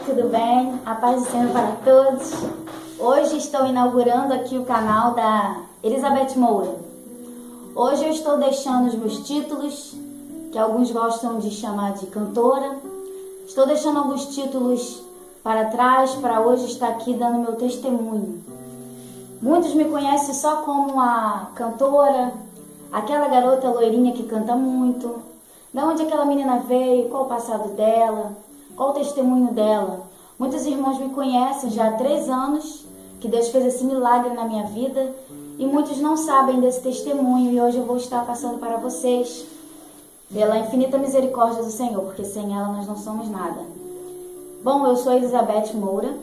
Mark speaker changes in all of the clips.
Speaker 1: Tudo bem? A paz do Senhor para todos. Hoje estou inaugurando aqui o canal da Elizabeth Moura. Hoje eu estou deixando os meus títulos, que alguns gostam de chamar de cantora. Estou deixando alguns títulos para trás, para hoje estar aqui dando meu testemunho. Muitos me conhecem só como a cantora, aquela garota loirinha que canta muito. Da onde aquela menina veio, qual o passado dela, qual o testemunho dela. Muitos irmãos me conhecem já há 3 anos, que Deus fez esse milagre na minha vida, e muitos não sabem desse testemunho, e hoje eu vou estar passando para vocês, pela infinita misericórdia do Senhor, porque sem ela nós não somos nada. Bom, eu sou Elizabeth Moura,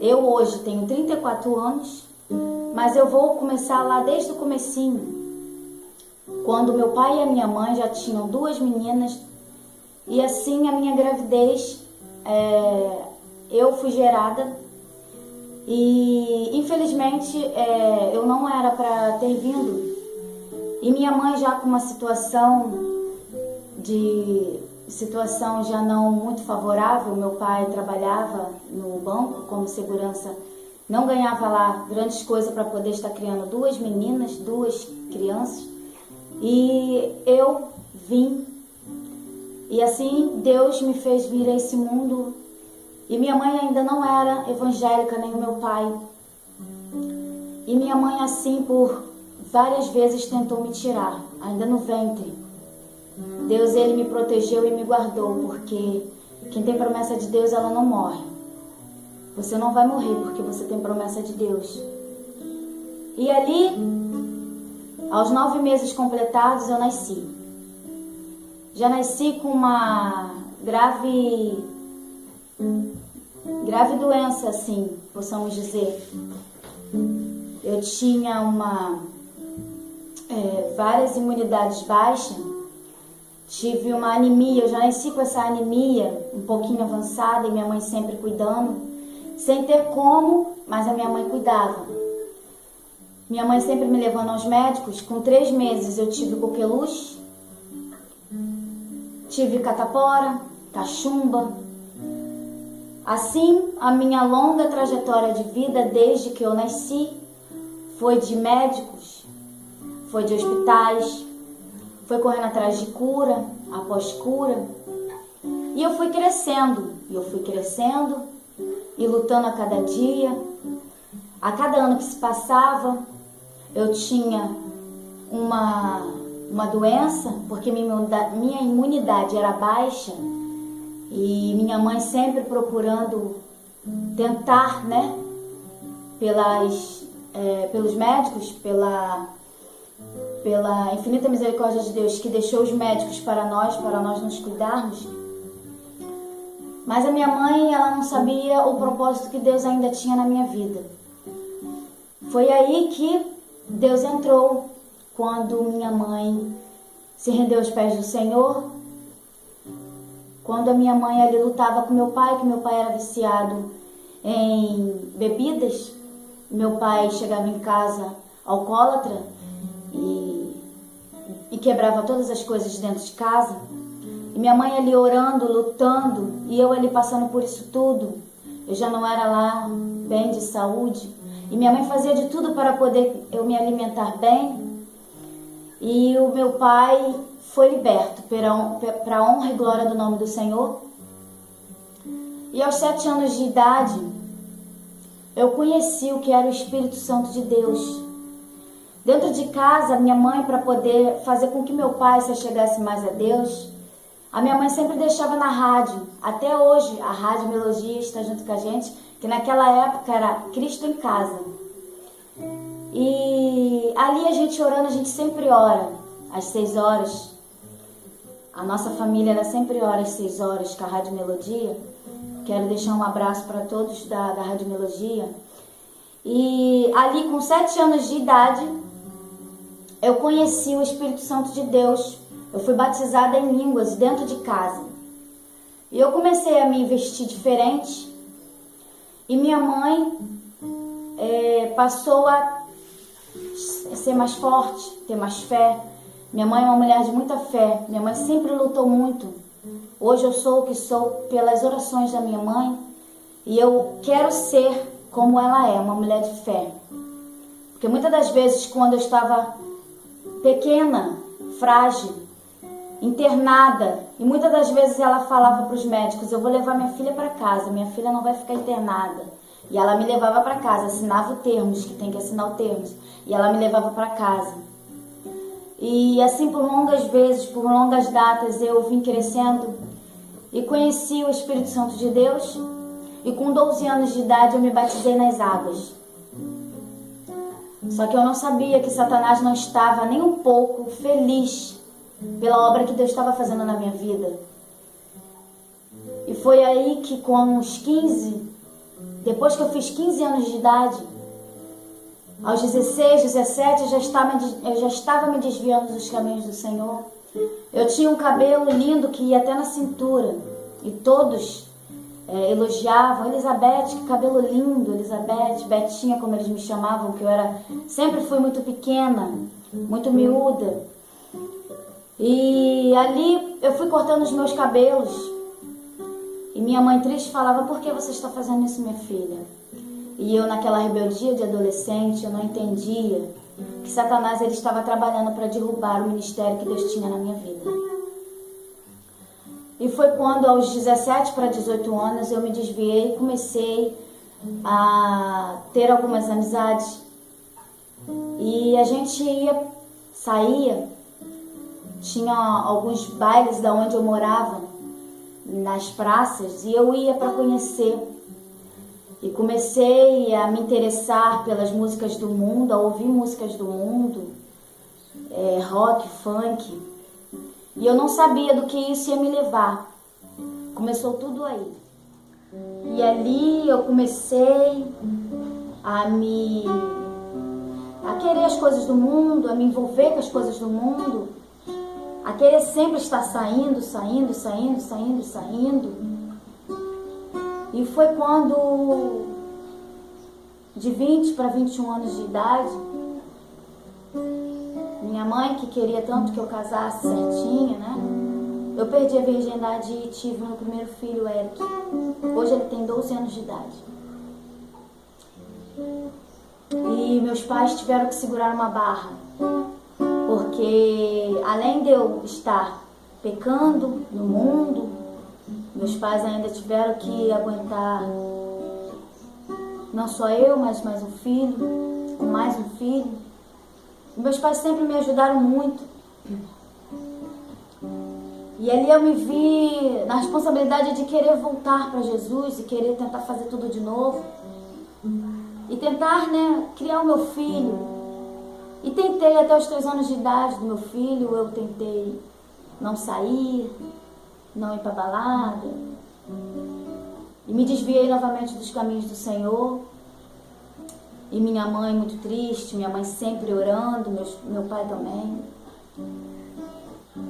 Speaker 1: eu hoje tenho 34 anos, mas eu vou começar lá desde o comecinho, quando meu pai e a minha mãe já tinham 2 meninas, e assim a minha gravidez, eu fui gerada, e infelizmente eu não era para ter vindo, e minha mãe já com uma situação já não muito favorável. Meu pai trabalhava no banco como segurança, não ganhava lá grandes coisas para poder estar criando 2 meninas, 2 crianças, e eu vim, e assim Deus me fez vir a esse mundo. E minha mãe ainda não era evangélica, nem o meu pai. E minha mãe assim por várias vezes tentou me tirar, ainda no ventre. Deus, ele me protegeu e me guardou, porque quem tem promessa de Deus, ela não morre. Você não vai morrer porque você tem promessa de Deus. E ali, aos 9 meses completados, eu nasci. Já nasci com uma grave doença, assim, possamos dizer. Eu tinha várias imunidades baixas, tive uma anemia, eu já nasci com essa anemia um pouquinho avançada, e minha mãe sempre cuidando, sem ter como, mas a minha mãe cuidava. Minha mãe sempre me levando aos médicos. Com 3 meses eu tive coqueluche, tive catapora, cachumba. Assim, a minha longa trajetória de vida desde que eu nasci foi de médicos, foi de hospitais, foi correndo atrás de cura, após cura. E eu fui crescendo, e lutando a cada dia. A cada ano que se passava, eu tinha uma doença, porque minha imunidade era baixa, e minha mãe sempre procurando tentar, né, pelos médicos, pela infinita misericórdia de Deus, que deixou os médicos para nós nos cuidarmos. Mas a minha mãe, ela não sabia o propósito que Deus ainda tinha na minha vida. Foi aí que Deus entrou, quando minha mãe se rendeu aos pés do Senhor, quando a minha mãe ali lutava com meu pai, que meu pai era viciado em bebidas. Meu pai chegava em casa alcoólatra e quebrava todas as coisas dentro de casa. E minha mãe ali orando, lutando, e eu ali passando por isso tudo. Eu já não era lá bem de saúde, e minha mãe fazia de tudo para poder eu me alimentar bem. E o meu pai foi liberto para a honra e glória do nome do Senhor. E aos 7 anos de idade, eu conheci o que era o Espírito Santo de Deus. Dentro de casa, minha mãe, para poder fazer com que meu pai se achegasse mais a Deus, a minha mãe sempre deixava na rádio. Até hoje, a Rádio Melodia está junto com a gente, que naquela época era Cristo em Casa. E ali a gente orando, a gente sempre ora às 6 horas. A nossa família, ela sempre ora às 6 horas com a Rádio Melodia. Quero deixar um abraço para todos da Rádio Melodia. E ali com 7 anos de idade, eu conheci o Espírito Santo de Deus. Eu fui batizada em línguas dentro de casa. E eu comecei a me vestir diferente. E minha mãe passou a ser mais forte, ter mais fé. Minha mãe é uma mulher de muita fé. Minha mãe sempre lutou muito. Hoje eu sou o que sou pelas orações da minha mãe E eu quero ser como ela é, uma mulher de fé. Porque muitas das vezes, quando eu estava pequena, frágil, internada, e muitas das vezes ela falava para os médicos: eu vou levar minha filha para casa, minha filha não vai ficar internada. E ela me levava para casa, assinava o termos, que tem que assinar o termos, e ela me levava para casa. E assim, por longas vezes, por longas datas, eu vim crescendo e conheci o Espírito Santo de Deus. E com 12 anos de idade eu me batizei nas águas. Só que eu não sabia que Satanás não estava nem um pouco feliz pela obra que Deus estava fazendo na minha vida. E foi aí que, com uns 15, depois que eu fiz 15 anos de idade, aos 16, 17, eu já estava me desviando dos caminhos do Senhor. Eu tinha um cabelo lindo que ia até na cintura. E todos elogiavam: Elizabeth, que cabelo lindo, Elizabeth, Betinha, como eles me chamavam, que eu sempre fui muito pequena, muito miúda. E ali eu fui cortando os meus cabelos. E minha mãe triste falava: por que você está fazendo isso, minha filha? E eu, naquela rebeldia de adolescente, eu não entendia que Satanás ele estava trabalhando para derrubar o ministério que Deus tinha na minha vida. E foi quando, aos 17 para 18 anos, eu me desviei e comecei a ter algumas amizades. E a gente saía, tinha alguns bailes da onde eu morava, nas praças, e eu ia para conhecer. E comecei a me interessar pelas músicas do mundo, a ouvir músicas do mundo, rock, funk. E eu não sabia do que isso ia me levar. Começou tudo aí. E ali eu comecei a querer as coisas do mundo, a me envolver com as coisas do mundo, a querer sempre estar saindo. E foi quando, de 20 para 21 anos de idade, minha mãe, que queria tanto que eu casasse certinha, né? Eu perdi a virgindade e tive meu primeiro filho, Eric. Hoje ele tem 12 anos de idade. E meus pais tiveram que segurar uma barra, porque além de eu estar pecando no mundo, meus pais ainda tiveram que aguentar não só eu, mas mais um filho, com mais um filho. E meus pais sempre me ajudaram muito. E ali eu me vi na responsabilidade de querer voltar para Jesus e querer tentar fazer tudo de novo. E tentar, criar o meu filho. E tentei até os 3 anos de idade do meu filho, eu tentei não sair, não ir para balada. E me desviei novamente dos caminhos do Senhor. E minha mãe muito triste, minha mãe sempre orando, meu pai também.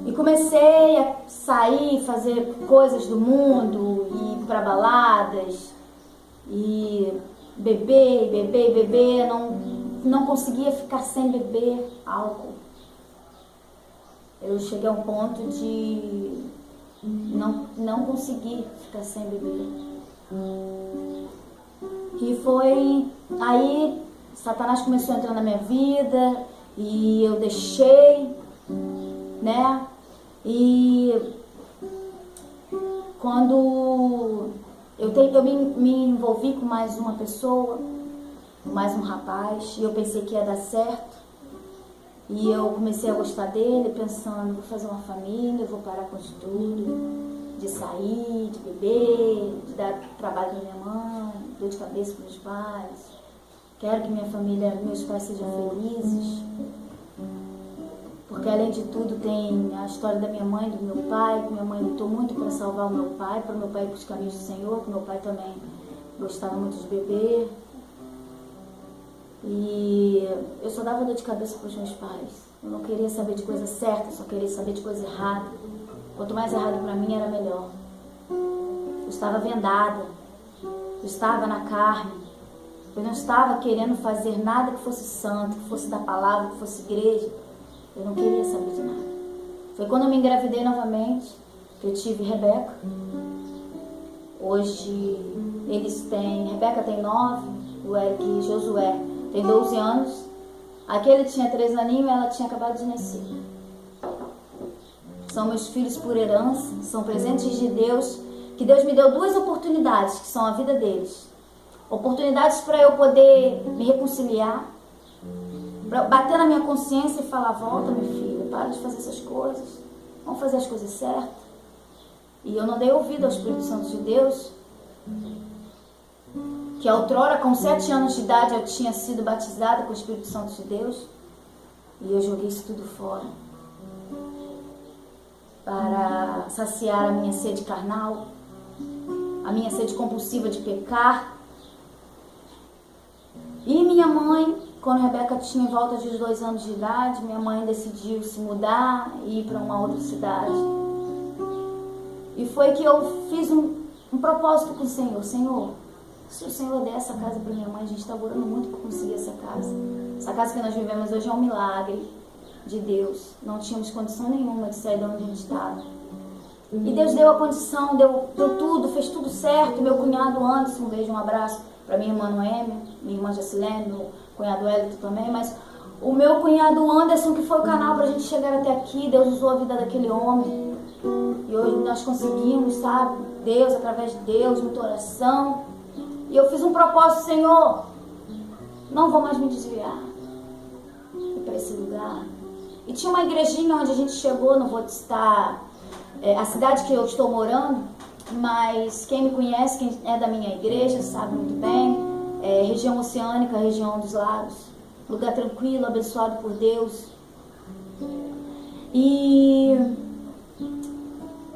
Speaker 1: E comecei a sair, fazer coisas do mundo, ir para baladas, e beber, não conseguia ficar sem beber álcool. Eu cheguei a um ponto de não conseguir ficar sem beber. E foi aí Satanás começou a entrar na minha vida e eu deixei, E quando eu me envolvi com mais uma pessoa, mais um rapaz, e eu pensei que ia dar certo. E eu comecei a gostar dele, pensando: vou fazer uma família, vou parar com isso tudo, de sair, de beber, de dar trabalho para minha mãe, dor de cabeça para meus pais. Quero que minha família, meus pais sejam felizes. Porque além de tudo tem a história da minha mãe, do meu pai, que minha mãe lutou muito para salvar o meu pai, para o meu pai ir para os caminhos do Senhor, que meu pai também gostava muito de beber. E eu só dava dor de cabeça para os meus pais. Eu não queria saber de coisa certa, só queria saber de coisa errada. Quanto mais errado para mim, era melhor. Eu estava vendada, eu estava na carne, eu não estava querendo fazer nada que fosse santo, que fosse da palavra, que fosse igreja. Eu não queria saber de nada. Foi quando eu me engravidei novamente, que eu tive Rebeca. Hoje Rebeca tem 9, o Eric e Josué tem 12 anos. Aquele tinha 3 aninhos e ela tinha acabado de nascer. São meus filhos por herança, são presentes de Deus, que Deus me deu 2 oportunidades, que são a vida deles. Oportunidades para eu poder me reconciliar, para bater na minha consciência e falar: volta, minha filha, para de fazer essas coisas, vamos fazer as coisas certas. E eu não dei ouvido ao Espírito Santo de Deus, que outrora, com 7 anos de idade, eu tinha sido batizada com o Espírito Santo de Deus, e eu joguei isso tudo fora, para saciar a minha sede carnal, a minha sede compulsiva de pecar. E minha mãe, quando a Rebeca tinha em volta de 2 anos de idade, minha mãe decidiu se mudar e ir para uma outra cidade. E foi que eu fiz um propósito com o Senhor. Senhor, se o Senhor der essa casa para minha mãe, a gente está orando muito para conseguir essa casa. Essa casa que nós vivemos hoje é um milagre de Deus. Não tínhamos condição nenhuma de sair de onde a gente estava. E Deus deu a condição, deu tudo, fez tudo certo. Meu cunhado Anderson, um beijo, um abraço para minha irmã Noêmia, minha irmã Jacilene, meu cunhado Hélito também. Mas o meu cunhado Anderson, que foi o canal para a gente chegar até aqui, Deus usou a vida daquele homem. E hoje nós conseguimos, sabe? Deus, através de Deus, muita oração. E eu fiz um propósito: Senhor, não vou mais me desviar para esse lugar. E tinha uma igrejinha onde a gente chegou, não vou citar a cidade que eu estou morando, mas quem me conhece, quem é da minha igreja, sabe muito bem. Região oceânica, região dos lagos. Lugar tranquilo, abençoado por Deus. E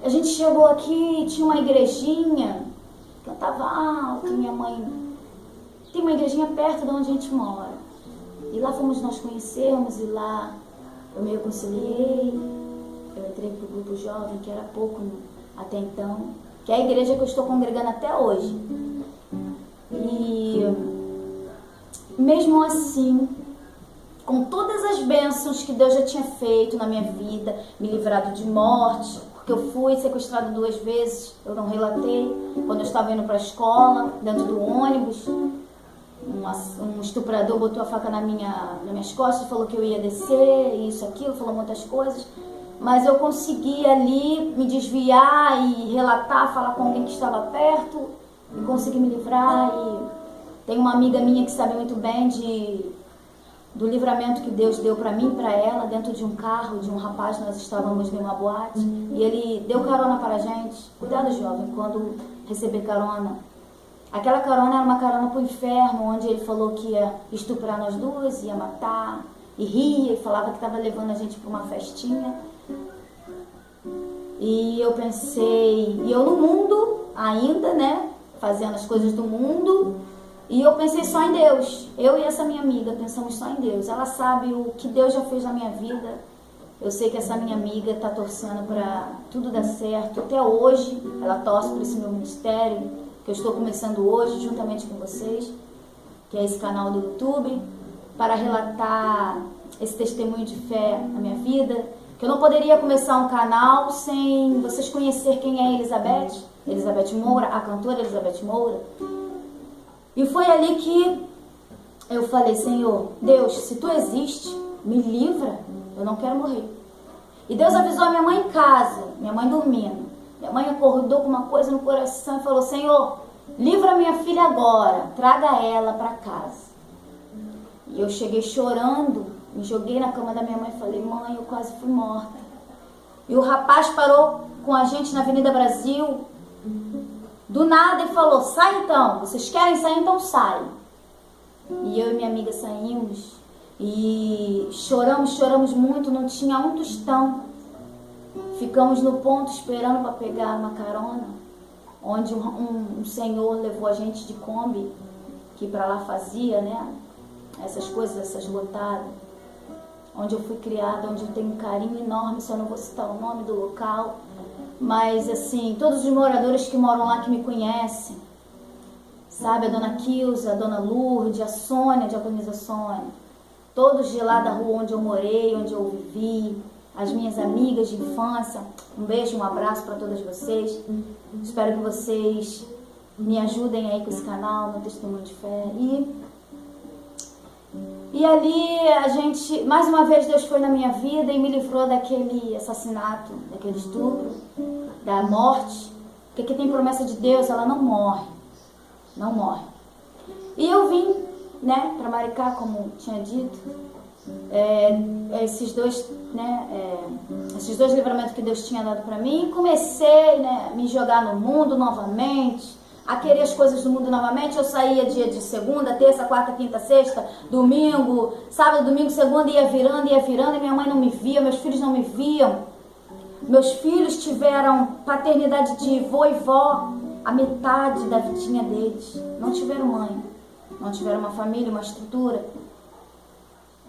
Speaker 1: a gente chegou aqui, tinha uma igrejinha, cantava alto. Minha mãe tem uma igrejinha perto de onde a gente mora. E lá fomos nós conhecermos, e lá eu me reconciliei. Eu entrei para o grupo jovem, que era pouco até então, que é a igreja que eu estou congregando até hoje. E mesmo assim, com todas as bênçãos que Deus já tinha feito na minha vida, me livrado de morte, porque eu fui sequestrada 2 vezes, eu não relatei, quando eu estava indo para a escola, dentro do ônibus, um estuprador botou a faca nas minhas costas, falou que eu ia descer, isso, aquilo, falou muitas coisas, mas eu consegui ali me desviar e relatar, falar com alguém que estava perto, e consegui me livrar. E tem uma amiga minha que sabe muito bem do livramento que Deus deu para mim e para ela, dentro de um carro de um rapaz. Nós estávamos em uma boate e ele deu carona para a gente. Cuidado, jovem, quando receber carona. Aquela carona era uma carona para o inferno, onde ele falou que ia estuprar nós duas, ia matar, e ria, e falava que estava levando a gente para uma festinha. E eu pensei, e eu no mundo ainda, né, fazendo as coisas do mundo, e eu pensei só em Deus. Eu e essa minha amiga pensamos só em Deus. Ela sabe o que Deus já fez na minha vida. Eu sei que essa minha amiga está torcendo para tudo dar certo. Até hoje, ela torce para esse meu ministério, que eu estou começando hoje, juntamente com vocês, que é esse canal do YouTube, para relatar esse testemunho de fé na minha vida. Que eu não poderia começar um canal sem vocês conhecer quem é Elizabeth Moura, a cantora Elizabeth Moura. E foi ali que eu falei: Senhor, Deus, se Tu existe, me livra, eu não quero morrer. E Deus avisou a minha mãe em casa, minha mãe dormindo. Minha mãe acordou com uma coisa no coração e falou: Senhor, livra minha filha agora, traga ela para casa. E eu cheguei chorando, me joguei na cama da minha mãe e falei: mãe, eu quase fui morta. E o rapaz parou com a gente na Avenida Brasil, do nada, e falou: sai então, vocês querem sair, então saem. E eu e minha amiga saímos e choramos muito, não tinha um tostão. Ficamos no ponto esperando para pegar uma carona, onde um senhor levou a gente de Kombi, que para lá fazia, né, essas coisas, essas lotadas, onde eu fui criada, onde eu tenho um carinho enorme. Só não vou citar o nome do local, mas assim, todos os moradores que moram lá, que me conhecem, sabe, a dona Kilza, a dona Lourdes, a Sônia, a diaconisa Sônia, todos de lá da rua onde eu morei, onde eu vivi, as minhas amigas de infância. Um beijo, um abraço para todas vocês. Espero que vocês me ajudem aí com esse canal, meu testemunho de fé. E ali a gente, mais uma vez Deus foi na minha vida e me livrou daquele assassinato, daquele estupro, da morte. Porque quem tem promessa de Deus, ela não morre. Não morre. E eu vim, né, para Maricá, como tinha dito, esses dois livramentos que Deus tinha dado para mim, e comecei, né, a me jogar no mundo novamente, a querer as coisas do mundo novamente. Eu saía dia de segunda, terça, quarta, quinta, sexta, domingo, sábado, domingo, segunda, ia virando, e minha mãe não me via, meus filhos não me viam. Meus filhos tiveram paternidade de vô e vó, a metade da vidinha deles. Não tiveram mãe, não tiveram uma família, uma estrutura.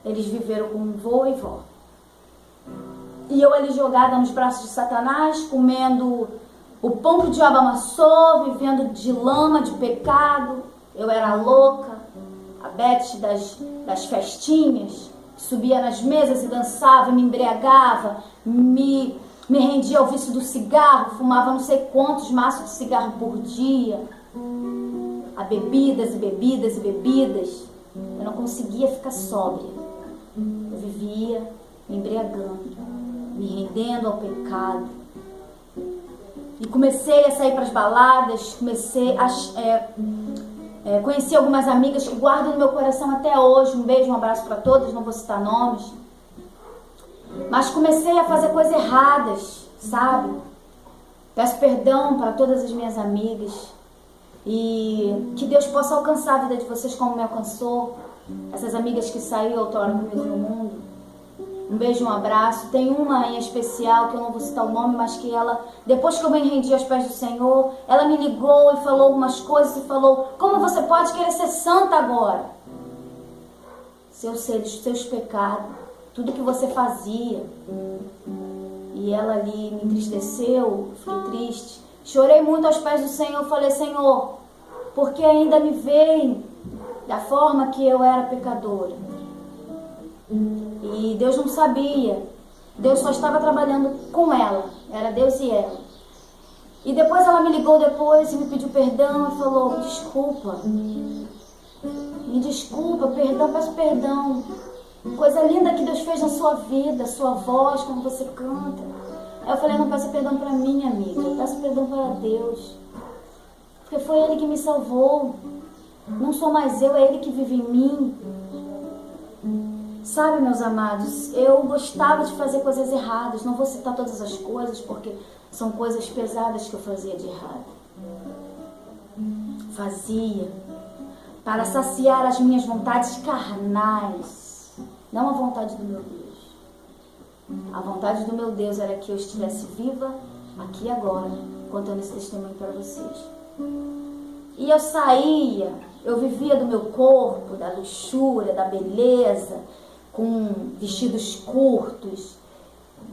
Speaker 1: Eles viveram com vô e vó. E eu ali jogada nos braços de Satanás, comendo o pão que o diabo amassou, vivendo de lama, de pecado. Eu era louca, a Beth das festinhas, subia nas mesas e dançava, me embriagava, me rendia ao vício do cigarro, fumava não sei quantos maços de cigarro por dia, a bebidas e bebidas e bebidas. Eu não conseguia ficar sóbria. Eu vivia me embriagando, me rendendo ao pecado. E comecei a sair para as baladas, conheci algumas amigas que guardam no meu coração até hoje. Um beijo, um abraço para todas, não vou citar nomes. Mas comecei a fazer coisas erradas, sabe? Peço perdão para todas as minhas amigas. E que Deus possa alcançar a vida de vocês como me alcançou. Essas amigas que saíram outrora comigo no mundo. Um beijo, um abraço. Tem uma em especial, que eu não vou citar o nome, mas que ela, depois que eu me rendi aos pés do Senhor, ela me ligou e falou algumas coisas e falou: como você pode querer ser santa agora? Se eu sei dos seus pecados, tudo que você fazia. E ela ali me entristeceu, fiquei triste. Chorei muito aos pés do Senhor, falei: Senhor, porque ainda me veem da forma que eu era pecadora? E Deus não sabia. Deus só estava trabalhando com ela. Era Deus e ela. E depois ela me ligou depois e me pediu perdão e falou: desculpa. Me desculpa, perdão, peço perdão. Coisa linda que Deus fez na sua vida, sua voz, como você canta. Aí eu falei: não peça perdão para mim, amiga. Eu peço perdão para Deus. Porque foi Ele que me salvou. Não sou mais eu, é Ele que vive em mim. Sabe, meus amados, eu gostava de fazer coisas erradas. Não vou citar todas as coisas, porque são coisas pesadas que eu fazia de errado. Fazia para saciar as minhas vontades carnais, não a vontade do meu Deus. A vontade do meu Deus era que eu estivesse viva aqui e agora, contando esse testemunho para vocês. E eu saía, eu vivia do meu corpo, da luxúria, da beleza, com vestidos curtos,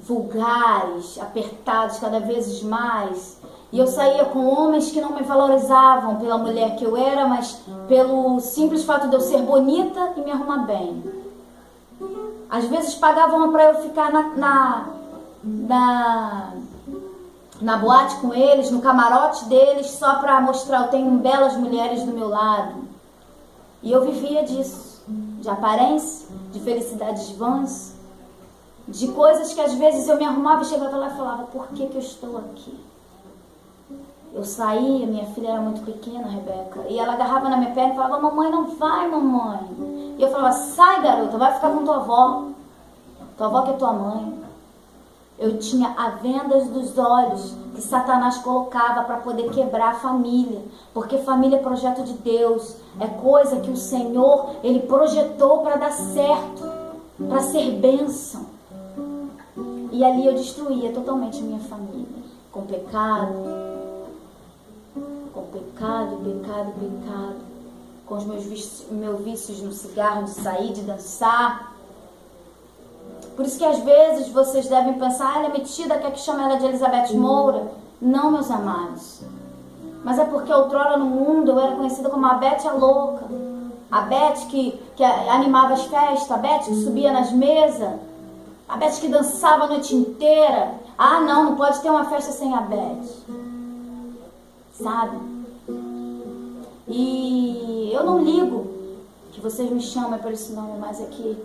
Speaker 1: vulgares, apertados cada vez mais. E eu saía com homens que não me valorizavam pela mulher que eu era, mas pelo simples fato de eu ser bonita e me arrumar bem. Às vezes pagavam para eu ficar na boate com eles, no camarote deles, só para mostrar: eu tenho belas mulheres do meu lado. E eu vivia disso, de aparência, de felicidades vãs, de coisas que às vezes eu me arrumava e chegava lá e falava: por que eu estou aqui? Eu saía, minha filha era muito pequena, Rebeca, e ela agarrava na minha perna e falava: mamãe, não vai, mamãe. E eu falava: sai, garota, vai ficar com tua avó que é tua mãe. Eu tinha a vendas dos olhos que Satanás colocava para poder quebrar a família, porque família é projeto de Deus, é coisa que o Senhor, Ele projetou para dar certo, para ser bênção. E ali eu destruía totalmente a minha família, com pecado, com os meus vícios no cigarro, de sair, de dançar. Por isso que às vezes vocês devem pensar: ela é metida, quer que chame ela de Elizabeth Moura? Não, meus amados. Mas é porque outrora no mundo eu era conhecida como a Beth a louca. A Beth que animava as festas, a Beth que subia nas mesas, a Beth que dançava a noite inteira. Ah, não pode ter uma festa sem a Beth. Sabe? E eu não ligo que vocês me chamem por esse nome, mas é que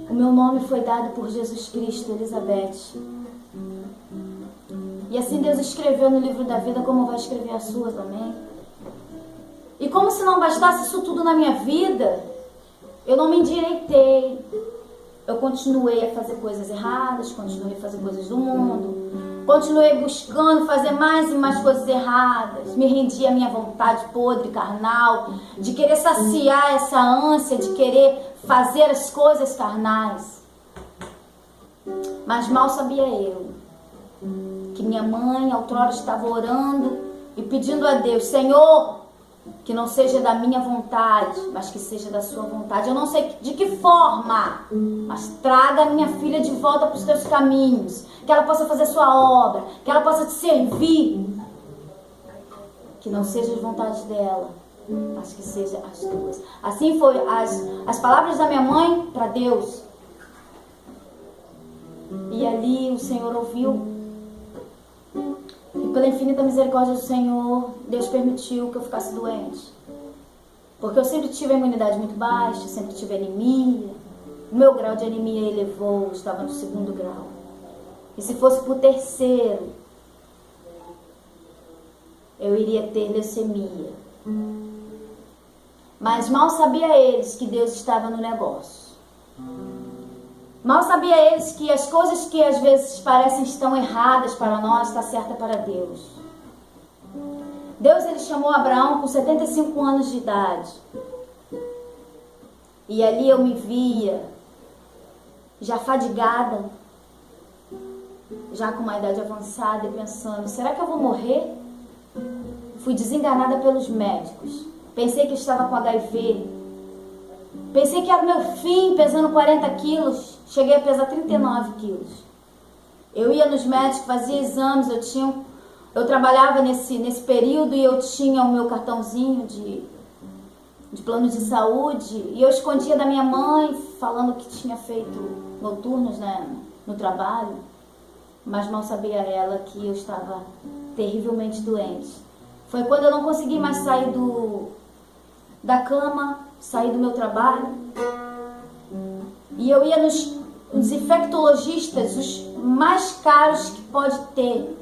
Speaker 1: o meu nome foi dado por Jesus Cristo, Elizabeth. E assim Deus escreveu no livro da vida, como vai escrever a sua também. E como se não bastasse isso tudo na minha vida, eu não me endireitei. Eu continuei a fazer coisas erradas, continuei a fazer coisas do mundo, continuei buscando fazer mais e mais coisas erradas. Me rendi à minha vontade podre, carnal, de querer saciar essa ânsia, de querer fazer as coisas carnais. Mas mal sabia eu que minha mãe outrora estava orando e pedindo a Deus: Senhor, que não seja da minha vontade, mas que seja da sua vontade. Eu não sei de que forma, mas traga a minha filha de volta para os teus caminhos, que ela possa fazer a sua obra, que ela possa te servir. Que não seja as vontades dela, mas que seja as tuas. Assim foi as palavras da minha mãe para Deus. E ali o Senhor ouviu. E pela infinita misericórdia do Senhor, Deus permitiu que eu ficasse doente. Porque eu sempre tive a imunidade muito baixa, sempre tive anemia. O meu grau de anemia elevou, estava no 2º grau. E se fosse para o 3º, eu iria ter leucemia. Mas mal sabia eles que Deus estava no negócio. Mal sabia eles que as coisas que às vezes parecem estão erradas para nós, está certa para Deus. Deus, ele chamou Abraão com 75 anos de idade. E ali eu me via já fadigada, já com uma idade avançada e pensando, será que eu vou morrer? Fui desenganada pelos médicos. Pensei que estava com HIV. Pensei que era o meu fim, pesando 40 quilos. Cheguei a pesar 39 quilos. Eu ia nos médicos, fazia exames, eu trabalhava nesse período e eu tinha o meu cartãozinho de plano de saúde e eu escondia da minha mãe, falando que tinha feito noturnos, né, no trabalho, mas mal sabia ela que eu estava terrivelmente doente. Foi quando eu não consegui mais sair da cama, sair do meu trabalho, e eu ia nos infectologistas, os mais caros que pode ter,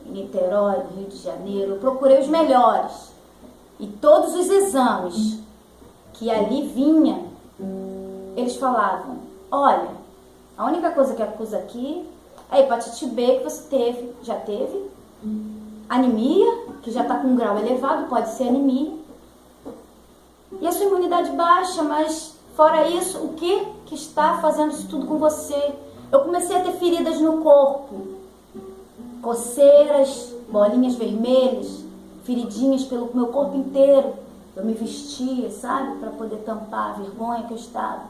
Speaker 1: em Niterói, no Rio de Janeiro. Eu procurei os melhores, e todos os exames que ali vinha, eles falavam, olha, a única coisa que acusa aqui é a hepatite B que você já teve, anemia, que já está com um grau elevado, pode ser anemia, e a sua imunidade baixa, mas fora isso, o que está fazendo isso tudo com você? Eu comecei a ter feridas no corpo, coceiras, bolinhas vermelhas, feridinhas pelo meu corpo inteiro. Eu me vestia, sabe, para poder tampar a vergonha que eu estava.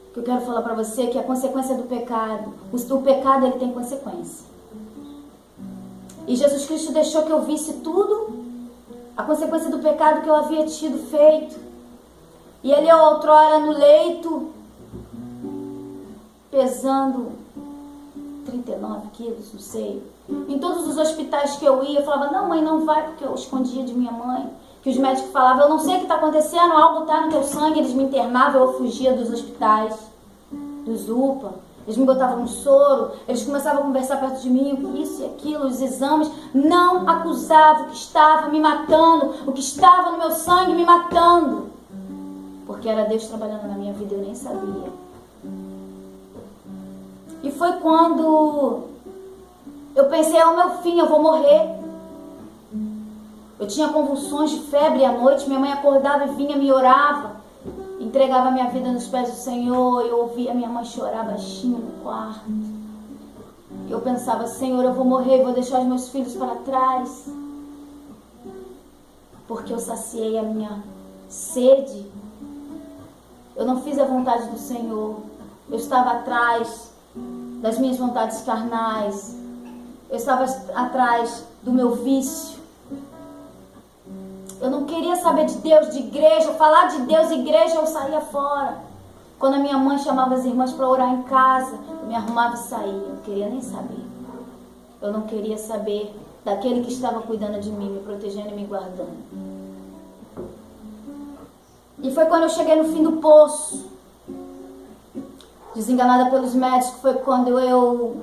Speaker 1: O que eu quero falar para você é que a consequência do pecado, o pecado ele tem consequência. E Jesus Cristo deixou que eu visse tudo, a consequência do pecado que eu havia feito. E ele outrora no leito, pesando 39 quilos, não sei. Em todos os hospitais que eu ia, eu falava, não mãe, não vai, porque eu escondia de minha mãe. Que os médicos falavam, eu não sei o que está acontecendo, algo está no teu sangue. Eles me internavam, eu fugia dos hospitais, dos UPA. Eles me botavam no soro, eles começavam a conversar perto de mim, isso e aquilo, os exames. Não acusavam o que estava me matando, o que estava no meu sangue me matando. Porque era Deus trabalhando na minha vida, eu nem sabia. E foi quando eu pensei, é o meu fim, eu vou morrer. Eu tinha convulsões de febre à noite, minha mãe acordava e vinha, me orava, entregava minha vida nos pés do Senhor. Eu ouvia minha mãe chorar baixinho no quarto. Eu pensava, Senhor, eu vou morrer, vou deixar os meus filhos para trás. Porque eu saciei a minha sede. Eu não fiz a vontade do Senhor. Eu estava atrás das minhas vontades carnais. Eu estava atrás do meu vício. Eu não queria saber de Deus, de igreja. Falar de Deus, igreja, eu saía fora. Quando a minha mãe chamava as irmãs para orar em casa, eu me arrumava e saía. Eu não queria nem saber. Eu não queria saber daquele que estava cuidando de mim, me protegendo e me guardando. E foi quando eu cheguei no fim do poço, desenganada pelos médicos, foi quando eu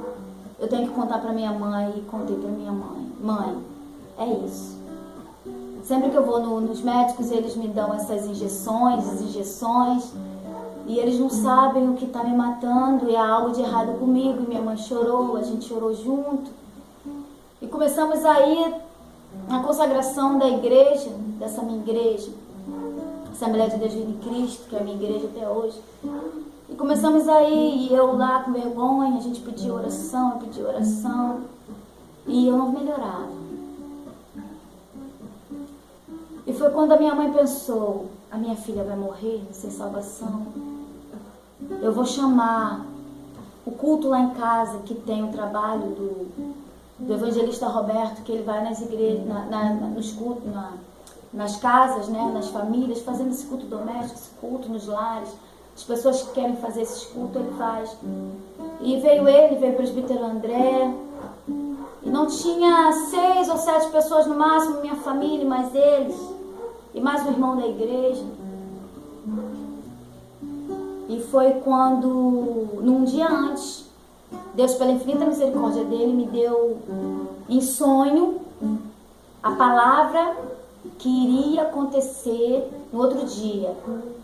Speaker 1: tenho que contar para minha mãe, e contei para minha mãe: mãe, é isso. Sempre que eu vou nos médicos, eles me dão essas injeções, e eles não sabem o que está me matando, e há algo de errado comigo. E minha mãe chorou, a gente chorou junto. E começamos aí a consagração da igreja, dessa minha igreja, Assembleia de Deus Vive em Cristo, que é a minha igreja até hoje. E começamos aí, e eu lá com vergonha, a gente pedia oração, e eu não melhorava. E foi quando a minha mãe pensou: a minha filha vai morrer sem salvação. Eu vou chamar o culto lá em casa, que tem o trabalho do evangelista Roberto, que ele vai nas igrejas, nos cultos, nas casas, né, nas famílias, fazendo esse culto doméstico, esse culto nos lares. As pessoas que querem fazer esse culto, ele faz. E veio o presbítero André, e não tinha 6 ou 7 pessoas no máximo, minha família, mais eles, e mais um irmão da igreja. E foi quando, num dia antes, Deus, pela infinita misericórdia dele, me deu em sonho a palavra que iria acontecer no outro dia.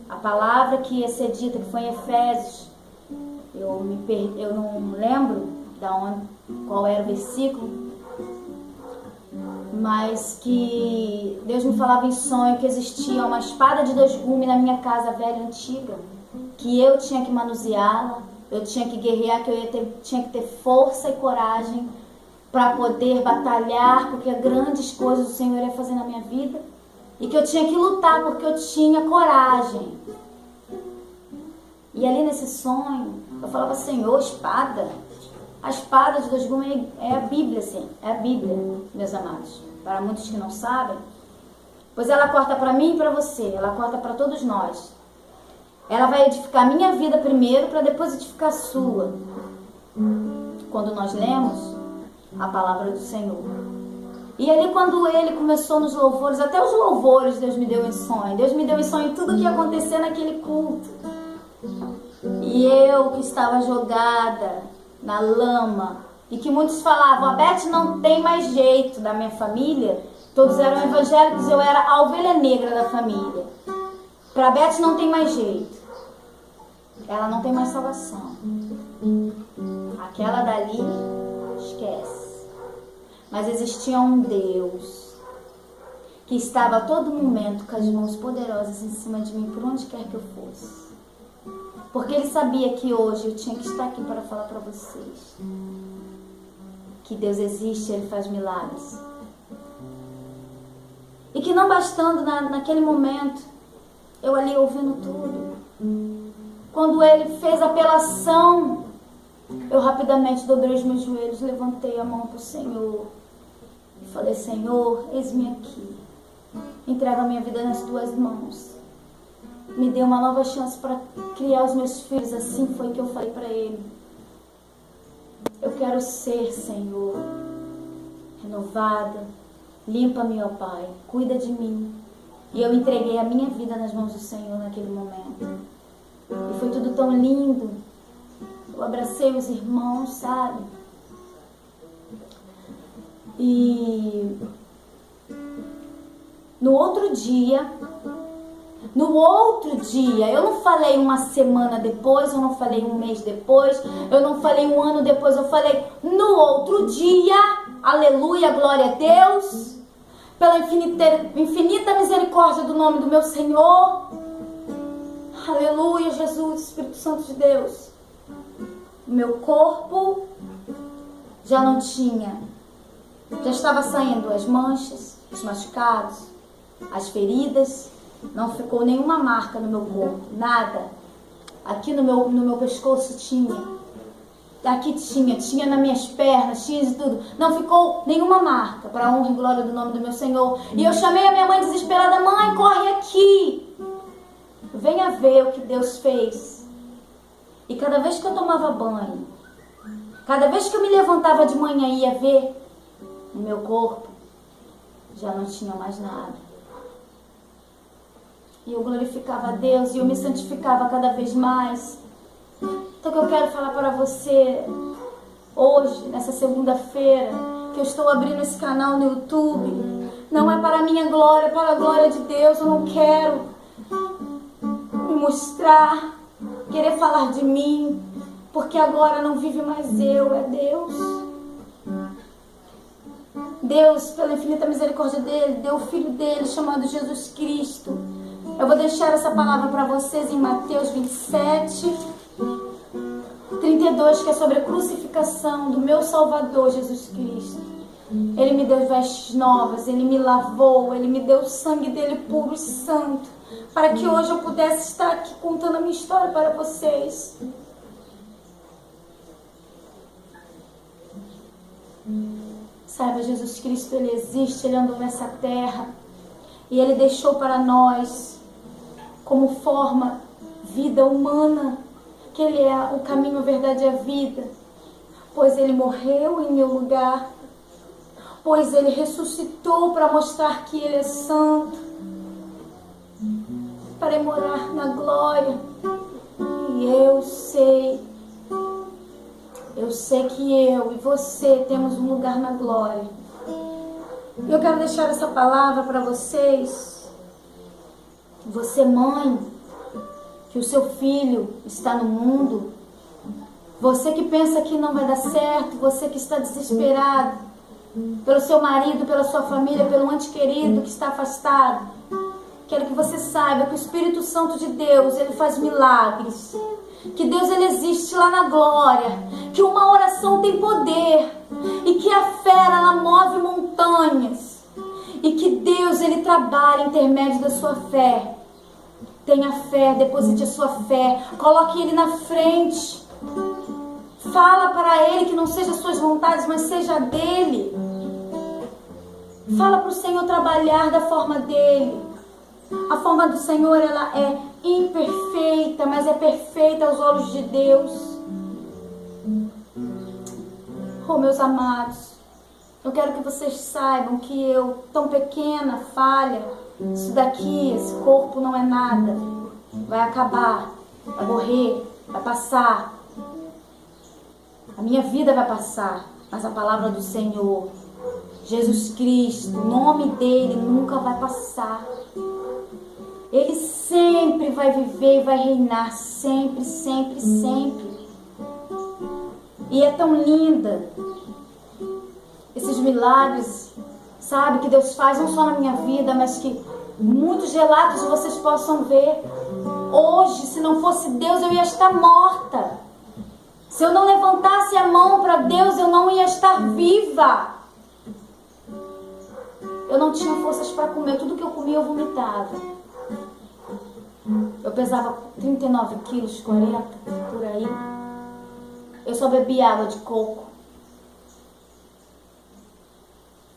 Speaker 1: A palavra que ia ser dita, que foi em Efésios. Eu não lembro qual era o versículo, mas que Deus me falava em sonho que existia uma espada de 2 gumes na minha casa velha, antiga, que eu tinha que manuseá-la, eu tinha que guerrear, que tinha que ter força e coragem para poder batalhar, porque grandes coisas o Senhor ia fazer na minha vida, e que eu tinha que lutar porque eu tinha coragem. E ali nesse sonho, eu falava: Senhor, espada. A espada de 2 gumes é a Bíblia, sim, é a Bíblia, meus amados. Para muitos que não sabem, pois ela corta para mim e para você, ela corta para todos nós. Ela vai edificar a minha vida primeiro, para depois edificar a sua. Quando nós lemos a palavra do Senhor. E ali, quando ele começou nos louvores, até os louvores Deus me deu em sonho. Deus me deu em sonho tudo o que ia acontecer naquele culto. E eu que estava jogada na lama, e que muitos falavam: a Beth não tem mais jeito, da minha família. Todos eram evangélicos, eu era a ovelha negra da família. Para a Beth não tem mais jeito. Ela não tem mais salvação. Aquela dali, esquece. Mas existia um Deus que estava a todo momento com as mãos poderosas em cima de mim, por onde quer que eu fosse. Porque ele sabia que hoje eu tinha que estar aqui para falar para vocês que Deus existe, ele faz milagres. E que não bastando naquele momento, eu ali ouvindo tudo, quando ele fez a apelação, eu rapidamente dobrei os meus joelhos, levantei a mão para o Senhor e falei: Senhor, eis-me aqui, entrego a minha vida nas tuas mãos, me dê uma nova chance para criar os meus filhos. Assim foi que eu falei para ele: eu quero ser, Senhor, renovada, limpa-me, ó Pai, cuida de mim. E eu entreguei a minha vida nas mãos do Senhor naquele momento, e foi tudo tão lindo. Eu abracei os irmãos, sabe? E no outro dia, eu não falei uma semana depois, eu não falei um mês depois, eu não falei um ano depois, eu falei no outro dia. Aleluia, glória a Deus, pela infinita misericórdia do nome do meu Senhor. Aleluia, Jesus, Espírito Santo de Deus. Meu corpo já não tinha, já estava saindo as manchas, os machucados, as feridas. Não ficou nenhuma marca no meu corpo, nada. Aqui no meu pescoço tinha, aqui tinha nas minhas pernas, tinha de tudo. Não ficou nenhuma marca, para a honra e glória do nome do meu Senhor. E eu chamei a minha mãe desesperada: mãe, corre aqui, venha ver o que Deus fez. E cada vez que eu tomava banho, cada vez que eu me levantava de manhã e ia ver o meu corpo já não tinha mais nada. E eu glorificava a Deus e eu me santificava cada vez mais. Então o que eu quero falar para você hoje, nessa segunda-feira, que eu estou abrindo esse canal no YouTube, não é para a minha glória, é para a glória de Deus. Eu não quero me mostrar, querer falar de mim, porque agora não vive mais eu, é Deus. Deus, pela infinita misericórdia dele, deu o Filho dele, chamado Jesus Cristo. Eu vou deixar essa palavra para vocês em Mateus 27, 32, que é sobre a crucificação do meu Salvador, Jesus Cristo. Ele me deu vestes novas, Ele me lavou, Ele me deu o sangue dele puro e santo, para que hoje eu pudesse estar aqui contando a minha história para vocês. Saiba, Jesus Cristo, Ele existe, Ele andou nessa terra e Ele deixou para nós como forma vida humana, que Ele é o caminho, a verdade e a vida, pois Ele morreu em meu lugar, pois Ele ressuscitou para mostrar que Ele é santo, para morar na glória. E eu sei que eu e você temos um lugar na glória. E eu quero deixar essa palavra para vocês. Você, mãe, que o seu filho está no mundo, você que pensa que não vai dar certo, você que está desesperado pelo seu marido, pela sua família, pelo ente querido que está afastado, quero que você saiba que o Espírito Santo de Deus, Ele faz milagres, que Deus, Ele existe lá na glória, que uma oração tem poder e que a fé, ela move montanhas, e que Deus, Ele trabalha em intermédio da sua fé. Tenha fé, deposite a sua fé, coloque Ele na frente, fala para Ele que não seja as suas vontades, mas seja a dEle. Fala para o Senhor trabalhar da forma dEle. A forma do Senhor, ela é imperfeita, mas é perfeita aos olhos de Deus. Oh, meus amados, eu quero que vocês saibam que eu, tão pequena, falha, isso daqui, esse corpo não é nada. Vai acabar, vai morrer, vai passar. A minha vida vai passar, mas a palavra do Senhor, Jesus Cristo, o nome dele nunca vai passar. Ele sempre vai viver e vai reinar, sempre, sempre, sempre. E é tão linda esses milagres, sabe, que Deus faz não só na minha vida, mas que muitos relatos vocês possam ver. Hoje, se não fosse Deus, eu ia estar morta. Se eu não levantasse a mão para Deus, eu não ia estar viva. Eu não tinha forças para comer, tudo que eu comia eu vomitava. Eu pesava 39 quilos, 40, por aí. Eu só bebia água de coco.